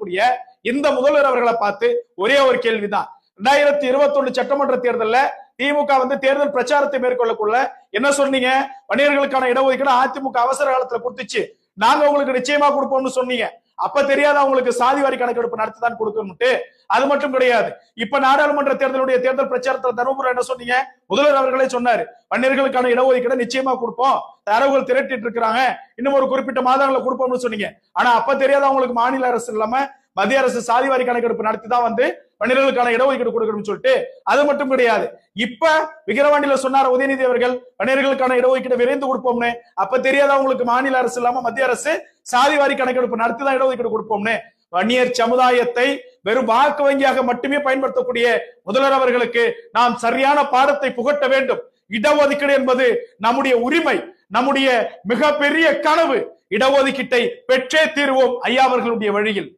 பேசக்கூடிய இந்த முதல்வர் அவர்களை பார்த்து ஒரே ஒரு கேள்விதான். 2021 சட்டமன்ற தேர்தலில் திமுக தேர்தல் பிரச்சாரத்தை மேற்கொள்ளக்குள்ள என்ன சொன்னீங்க? வன்னியர்களுக்கான இடஒதுக்கீடு அதிமுக அவசர காலத்துல கொடுத்துச்சு, நாங்க உங்களுக்கு நிச்சயமா கொடுப்போம்னு சொன்னீங்க. அப்ப தெரியாத அவங்களுக்கு சாதிவாரி கணக்கெடுப்பு நடத்திதான் கொடுக்கணும்ட்டு. அது மட்டும் கிடையாது, இப்ப நாடாளுமன்ற தேர்தலுடைய தேர்தல் பிரச்சாரத்தில் தருமபுரம் என்ன சொன்னீங்க? முதல்வர் அவர்களே சொன்னாரு, வன்னியர்களுக்கான இடஒதுக்கீடு நிச்சயமா கொடுப்போம், தரவுகள் திரட்டிட்டு இருக்கிறாங்க, இன்னும் ஒரு குறிப்பிட்ட மாதங்களை கொடுப்போம்னு சொன்னீங்க. ஆனா அப்ப தெரியாத அவங்களுக்கு மாநில அரசு இல்லாம மத்திய அரசு சாதிவாரி கணக்கெடுப்பு நடத்தி தான் வன்னியர்களுக்கான இடஒதுக்கீடு கொடுக்கணும்னு சொல்லிட்டு. அது மட்டும் கிடையாது, இப்ப விக்கிரவாண்டியில சொன்னார் உதயநிதி அவர்கள், வன்னியர்களுக்கான இடஒதுக்கீடு விரைந்து கொடுப்போம்னு. அப்ப தெரியாத அவங்களுக்கு மாநில அரசு இல்லாம மத்திய அரசு சாதிவாரி கணக்கெடுப்பு நடத்தி தான் இடஒதுக்கீடு கொடுப்போம்னு. வன்னியர் சமுதாயத்தை வெறும் வாக்கு வங்கியாக மட்டுமே பயன்படுத்தக்கூடிய முதல்வர் அவர்களுக்கு நாம் சரியான பாடத்தை புகட்ட வேண்டும். இடஒதுக்கீடு என்பது நம்முடைய உரிமை, நம்முடைய மிகப்பெரிய கனவு. இடஒதுக்கீட்டை பெற்றே தீர்வோம் ஐயா அவர்களுடைய வழியில்.